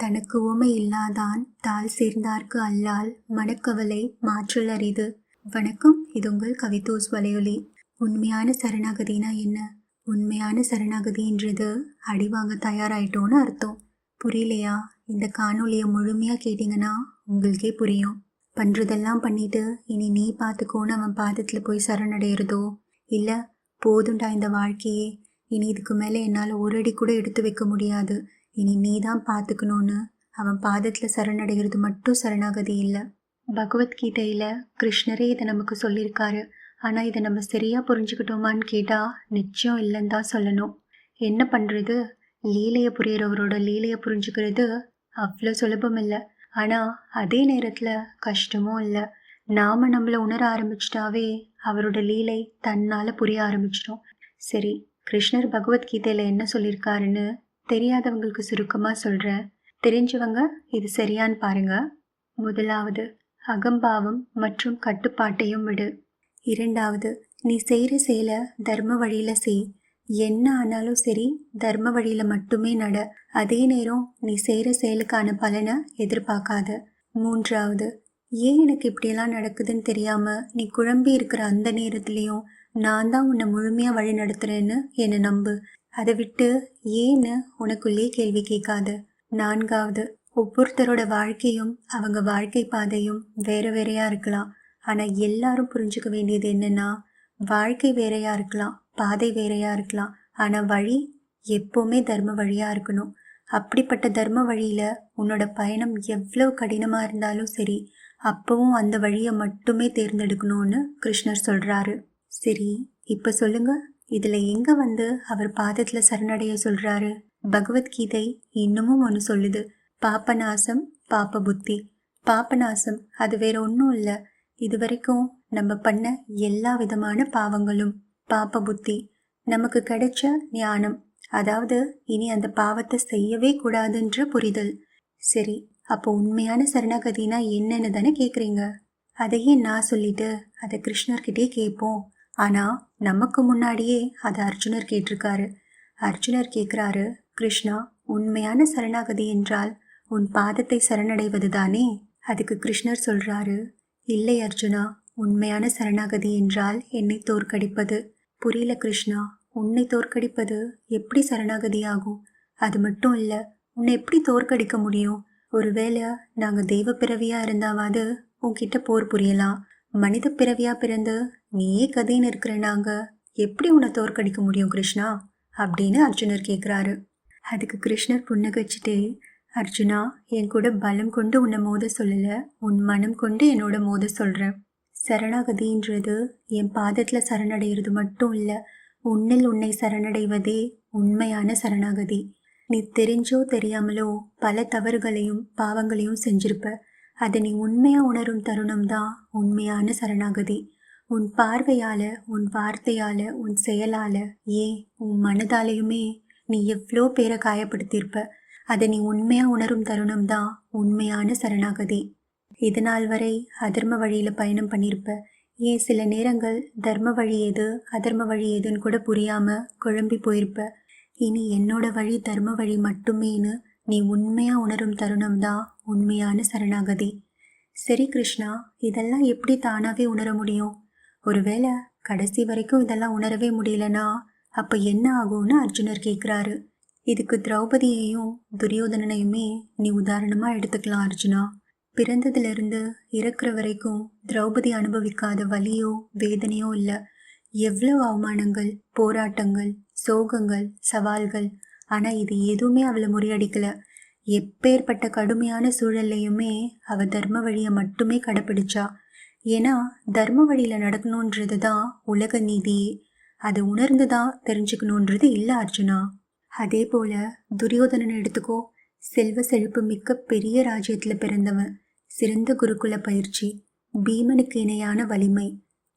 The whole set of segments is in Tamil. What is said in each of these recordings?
தனக்கு உவமை இல்லாதான் தாழ் சேர்ந்தார்க்கு அல்லால் மனக்கவலை மாற்றல் அரிது. வணக்கம், இது உங்கள் கவிதோஸ் வலையொலி. உண்மையான சரணாகதினா என்ன? உண்மையான சரணாகதின்றது அடிவாங்க தயாராயிட்டோன்னு அர்த்தம். புரியலையா? இந்த காணொலியை முழுமையாக கேட்டிங்கன்னா உங்களுக்கே புரியும். பண்ணுறதெல்லாம் பண்ணிட்டு இனி நீ பார்த்துக்கோன்னு அவன் பாதத்தில் போய் சரணடைகிறதோ, இல்லை போதுண்டா இந்த வாழ்க்கையே, இனி இதுக்கு மேலே என்னால் ஒரு அடி கூட எடுத்து வைக்க முடியாது, இனி நீ தான் பார்த்துக்கணும்னு அவன் பாதத்தில் சரணடைகிறது மட்டும் சரணாகதி இல்லை. பகவத்கீதையில் கிருஷ்ணரே இதை நமக்கு சொல்லியிருக்காரு. ஆனால் இதை நம்ம சரியாக புரிஞ்சுக்கிட்டோமான்னு கேட்டால் நிச்சயம் இல்லைன்னு தான் சொல்லணும். என்ன பண்ணுறது? லீலையை புரிகிறவரோட லீலையை புரிஞ்சுக்கிறது அவ்வளோ சுலபம் இல்லை. ஆனால் அதே நேரத்தில் கஷ்டமும் இல்லை. நாம் நம்மளை உணர ஆரம்பிச்சிட்டாவே அவரோட லீலை தன்னால் புரிய ஆரம்பிச்சிட்டோம். சரி, கிருஷ்ணர் பகவத்கீதையில் என்ன சொல்லியிருக்காருன்னு தெரியாதவங்களுக்கு சுருக்கமாக சொல்கிறேன். தெரிஞ்சவங்க இது சரியான்னு பாருங்க. முதலாவது, அகம்பாவம் மற்றும் கட்டுப்பாட்டையும் விடு. இரண்டாவது, நீ செய்கிற செயலை தர்ம வழியில் செய். என்ன ஆனாலும் சரி, தர்ம வழியில் மட்டுமே நட. அதே நேரம் நீ செய்கிற செயலுக்கான பலனை எதிர்பார்க்காத. மூன்றாவது, ஏன் எனக்கு இப்படியெல்லாம் நடக்குதுன்னு தெரியாமல் நீ குழம்பி இருக்கிற அந்த நேரத்துலேயும் நான் தான் உன்னை முழுமையாக வழி நடத்துகிறேன்னு என்னை நம்பு. அதை விட்டு ஏன்னு உனக்குள்ளே கேள்வி கேட்காத. நான்காவது, ஒவ்வொருத்தரோட வாழ்க்கையும் அவங்க வாழ்க்கை பாதையும் வேற வேறையாக இருக்கலாம். ஆனால் எல்லாரும் புரிஞ்சுக்க வேண்டியது என்னென்னா, வாழ்க்கை வேறையாக இருக்கலாம், பாதை வேறையாக இருக்கலாம், ஆனால் வழி எப்போவுமே தர்ம வழியாக இருக்கணும். அப்படிப்பட்ட தர்ம வழியில் உன்னோட பயணம் எவ்வளோ கடினமாக இருந்தாலும் சரி, அப்பவும் அந்த வழியை மட்டுமே தேர்ந்தெடுக்கணும்னு கிருஷ்ணர் சொல்கிறாரு. சரி, இப்போ சொல்லுங்க, இதில் எங்கே அவர் பாதத்தில் சரணடைய சொல்கிறாரு? பகவத்கீதை இன்னமும் ஒன்று சொல்லுது, பாப்பநாசம் பாப்ப புத்தி. பாப்பநாசம் அது வேற ஒன்றும் இல்லை, இது வரைக்கும் நம்ம பண்ண எல்லா விதமான பாவங்களும். பாப்ப புத்தி நமக்கு கிடைச்ச ஞானம், அதாவது இனி அந்த பாவத்தை செய்யவே கூடாதுன்ற புரிதல். சரி, அப்போ உண்மையான சரணாகதினா என்னன்னு தானே கேட்குறீங்க? அதையே நான் சொல்லிட்டு அதை கிருஷ்ணர்கிட்டே கேட்போம். ஆனால் நமக்கு முன்னாடியே அதை அர்ஜுனர் கேட்டிருக்காரு. அர்ஜுனர் கேட்குறாரு, கிருஷ்ணா, உண்மையான சரணாகதி என்றால் உன் பாதத்தை சரணடைவது தானே? அதுக்கு கிருஷ்ணர் சொல்கிறாரு, இல்லை அர்ஜுனா, உண்மையான சரணாகதி என்றால் என்னை தோற்கடிப்பது. புரியல கிருஷ்ணா, உன்னை தோற்கடிப்பது எப்படி சரணாகதி ஆகும்? அது மட்டும் இல்லை, உன்னை எப்படி தோற்கடிக்க முடியும்? ஒருவேளை நாங்கள் தெய்வ பிறவியாக இருந்தாவது உன்கிட்ட போர் புரியலாம். மனித பிறவியாக பிறந்து நீயே கதைன்னு இருக்கிற நாங்கள் எப்படி உன்னை தோற்கடிக்க முடியும் கிருஷ்ணா அப்படின்னு அர்ஜுனர் கேட்குறாரு. அதுக்கு கிருஷ்ணர் புன்னகச்சிட்டே, அர்ஜுனா, என் கூட பலம் கொண்டு உன்னை மோத சொல்லலை, உன் மனம் கொண்டு என்னோட மோத சொல்கிறேன். சரணாகதின்றது என் பாதத்தில் சரணடைகிறது மட்டும் இல்லை, உன்னில் உன்னை சரணடைவதே உண்மையான சரணாகதி. நீ தெரிஞ்சோ தெரியாமலோ பல தவறுகளையும் பாவங்களையும் செஞ்சிருப்ப. அதை நீ உண்மையாக உணரும் தருணம் தான் உண்மையான சரணாகதி. உன் பார்வையால், உன் வார்த்தையால், உன் செயலால், ஏன் உன் மனதாலையுமே நீ எவ்வளோ பேரை காயப்படுத்தியிருப்ப. அதை நீ உண்மையாக உணரும் தருணம் தான் உண்மையான சரணாகதி. இதனால் வரை அதர்ம வழியில் பயணம் பண்ணியிருப்ப. ஏன் சில நேரங்கள் தர்ம வழி எது அதர்ம வழி எதுன்னு கூட புரியாமல் குழம்பி போயிருப்ப. இனி என்னோட வழி தர்ம வழி மட்டுமேன்னு நீ உண்மையாக உணரும் தருணம் தான் உண்மையான சரணாகதி. சரி கிருஷ்ணா, இதெல்லாம் எப்படி தானாகவே உணர முடியும்? ஒருவேளை கடைசி வரைக்கும் இதெல்லாம் உணரவே முடியலனா அப்போ என்ன ஆகும்னு அர்ஜுனர் கேட்குறாரு. இதுக்கு திரௌபதியையும் துரியோதனனையுமே நீ உதாரணமாக எடுத்துக்கலாம் அர்ஜுனா. பிறந்ததுலேருந்து இறக்குற வரைக்கும் திரௌபதி அனுபவிக்காத வலியோ வேதனையோ இல்லை. எவ்வளோ அவமானங்கள், போராட்டங்கள், சோகங்கள், சவால்கள். ஆனால் இது எதுவுமே அவளை முறியடிக்கலை. எப்பேற்பட்ட கடுமையான சூழல்லையுமே அவள் தர்ம வழியை மட்டுமே கடைப்பிடிச்சா. ஏன்னா தர்ம வழியில் நடக்கணுன்றது தான் உலக நீதியே. அதை உணர்ந்து தான் தெரிஞ்சுக்கணுன்றது இல்லை அர்ஜுனா. அதே போல் துரியோதனன் எடுத்துக்கோ. செல்வ செழிப்பு மிக்க பெரிய ராஜ்யத்தில் பிறந்தவன், சிறந்த குருகுல பயிற்சி, பீமனுக்கு இணையான வலிமை,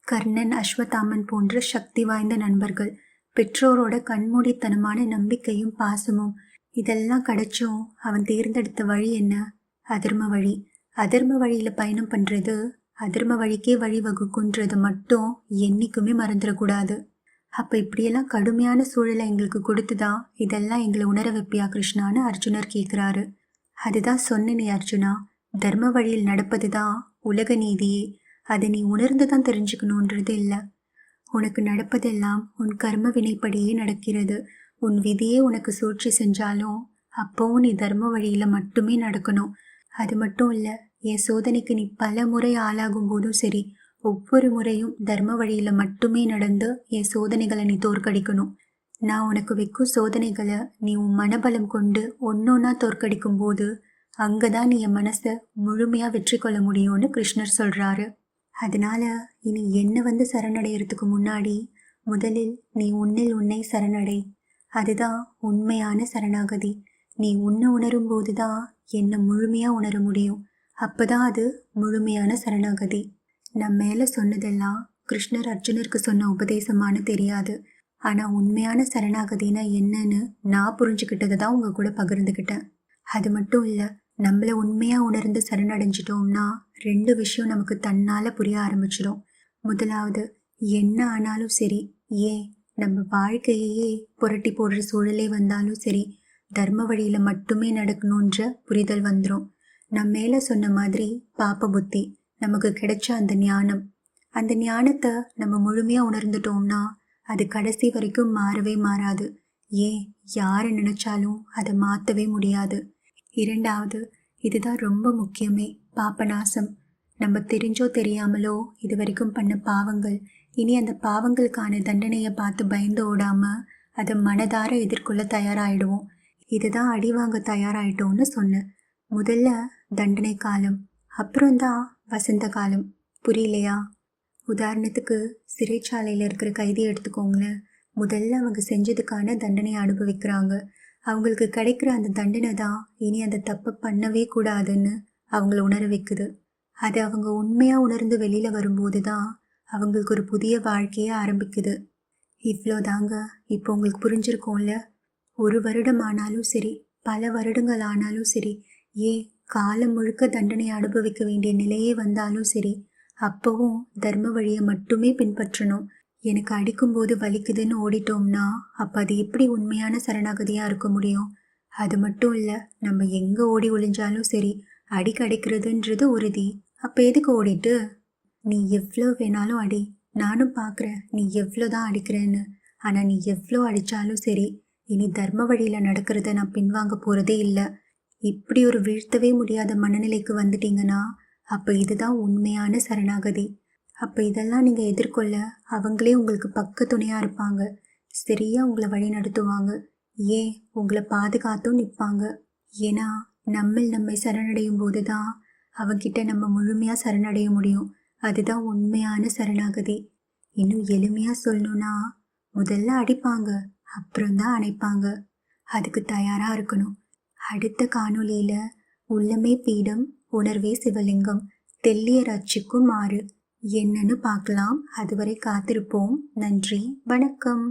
கர்ணன், அஸ்வத்தாமன் போன்ற சக்தி வாய்ந்த நண்பர்கள், பெற்றோரோட கண்மூடித்தனமான நம்பிக்கையும் பாசமும். இதெல்லாம் கிடைச்சும் அவன் தேர்ந்தெடுத்த வழி என்ன? அதர்ம வழி. அதர்ம வழியில் பயணம் பண்ணுறது அதர்ம வழிக்கே வழி வகுக்குன்றதை மட்டும் என்றைக்குமே மறந்துடக்கூடாது. அப்போ இப்படியெல்லாம் கடுமையான சூழலை எங்களுக்கு கொடுத்து தான் இதெல்லாம் எங்களை உணர வைப்பியா கிருஷ்ணான்னு அர்ஜுனர் கேட்குறாரு. அதுதான் சொன்னேனே அர்ஜுனா, தர்ம வழியில் நடப்பது தான் உலக நீதியே. அதை நீ உணர்ந்து தான் தெரிஞ்சுக்கணுன்றது இல்லை. உனக்கு நடப்பதெல்லாம் உன் கர்ம வினைப்படியே நடக்கிறது. உன் விதியே உனக்கு சூழ்ச்சி செஞ்சாலும் அப்போவும் நீ தர்ம வழியில் மட்டுமே நடக்கணும். அது மட்டும் இல்லை, என் சோதனைக்கு நீ பல முறை ஆளாகும் போதும் சரி, ஒவ்வொரு முறையும் தர்ம வழியில் மட்டுமே நடந்து என் சோதனைகளை நீ தோற்கடிக்கணும். நான் உனக்கு வைக்கும் சோதனைகளை நீ உன் மனபலம் கொண்டு ஒன்னொன்னா தோற்கடிக்கும் போது அங்கதான் நீ என் மனசை முழுமையா வெற்றி கொள்ள முடியும்னு கிருஷ்ணர் சொல்றாரு. அதனால இனி என்ன சரணடைகிறதுக்கு முன்னாடி முதலில் நீ உன்னில் உன்னை சரணடை. அதுதான் உண்மையான சரணாகதி. நீ உன்னை உணரும் போதுதான் என்னை முழுமையா உணர முடியும். அப்பதான் அது முழுமையான சரணாகதி. நான் மேல சொன்னதெல்லாம் கிருஷ்ணர் அர்ஜுனருக்கு சொன்ன உபதேசமானு தெரியாது. ஆனா உண்மையான சரணாகதினா என்னன்னு நான் புரிஞ்சுக்கிட்டதை தான் உங்க கூட பகிர்ந்துக்கிட்டேன். அது மட்டும் இல்ல, நம்மள உண்மையா உணர்ந்து சரணடைஞ்சிட்டோம்னா 2 விஷயம் நமக்கு தன்னால புரிய ஆரம்பிச்சிடும். முதலாவது, என்ன ஆனாலும் சரி, ஏன் நம்ம வாழ்க்கையே புரட்டி போடுற சூழலே வந்தாலும் சரி, தர்ம வழியில மட்டுமே நடக்கணுன்ற புரிதல் வந்துடும். நான் மேல சொன்ன மாதிரி பாப்ப புத்தி நமக்கு கிடைச்ச அந்த ஞானம், அந்த ஞானத்தை நம்ம முழுமையா உணர்ந்துட்டோம்னா அது கடைசி வரைக்கும் மாறவே மாறாது. ஏன் யாரை நினைச்சாலும் அதை மாற்றவே முடியாது. 2வது, இதுதான் ரொம்ப முக்கியமே, பாபநாசம். நம்ம தெரிஞ்சோ தெரியாமலோ இது வரைக்கும் பண்ண பாவங்கள், இனி அந்த பாவங்களுக்கான தண்டனையை பார்த்து பயந்து ஓடாம அதை மனதார எதிர்கொள்ள தயாராகிடுவோம். இதுதான் அடி வாங்க தயாராயிட்டோம்னு சொன்னேன். முதல்ல தண்டனை காலம், அப்புறம்தான் வசந்த காலம். புரியலையா? உதாரணத்துக்கு சிறைச்சாலையில் இருக்கிற கைதியை எடுத்துக்கோங்களேன். முதல்ல அவங்க செஞ்சதுக்கான தண்டனையை அனுபவிக்கிறாங்க. அவங்களுக்கு கிடைக்கிற அந்த தண்டனை தான் இனி அந்த தப்பை பண்ணவே கூடாதுன்னு அவங்கள உணர வைக்குது. அது அவங்க உண்மையாக உணர்ந்து வெளியில் வரும்போது தான் அவங்களுக்கு ஒரு புதிய வாழ்க்கையே ஆரம்பிக்குது. இவ்வளோதாங்க. இப்போ உங்களுக்கு புரிஞ்சிருக்கோம்ல? 1 வருடம் ஆனாலும் சரி, பல வருடங்கள் ஆனாலும் சரி, ஏன் காலம் முழுக்க தண்டனை அனுபவிக்க வேண்டிய நிலையே வந்தாலும் சரி, அப்பவும் தர்ம வழியை மட்டுமே பின்பற்றணும். எனக்கு அடிக்கும்போது வலிக்குதுன்னு ஓடிட்டோம்னா அப்போ அது எப்படி உண்மையான சரணாகதியாக இருக்க முடியும்? அது மட்டும் இல்லை, நம்ம எங்கே ஓடி ஒளிஞ்சாலும் சரி, அடி கிடைக்கிறதுன்றது உறுதி. அப்போ எதுக்கு ஓடிட்டு? நீ எவ்வளோ வேணாலும் அடி, நானும் பார்க்குறேன் நீ எவ்வளோ தான் அடிக்கிறேன்னு. ஆனால் நீ எவ்வளோ அடித்தாலும் சரி, இனி தர்ம வழியில் நடக்கிறத நான் பின்வாங்க போகிறதே இல்லை. இப்படி ஒரு வீழ்த்தவே முடியாத மனநிலைக்கு வந்துட்டீங்கன்னா அப்போ இதுதான் உண்மையான சரணாகதி. அப்போ இதெல்லாம் நீங்கள் எதிர்கொள்ள அவங்களே உங்களுக்கு பக்க துணையாக இருப்பாங்க. சரியாக உங்களை வழி நடத்துவாங்க. ஏன் உங்களை பாதுகாத்தும் நிற்பாங்க. ஏன்னா நம்மை சரணடையும் போது தான் அவங்கிட்ட நம்ம முழுமையாக சரணடைய முடியும். அதுதான் உண்மையான சரணாகதி. இன்னும் எளிமையாக சொல்லணும்னா, முதல்ல அடிப்பாங்க, அப்புறம்தான் அணைப்பாங்க. அதுக்கு தயாராக இருக்கணும். அடுத்த காணொளியில் உள்ளமே பீடம், உணர்வே சிவலிங்கம், தெல்லிய ரட்சிக்கும் மாறு என்னன்னு பார்க்கலாம். அதுவரை காத்திருப்போம். நன்றி, வணக்கம்.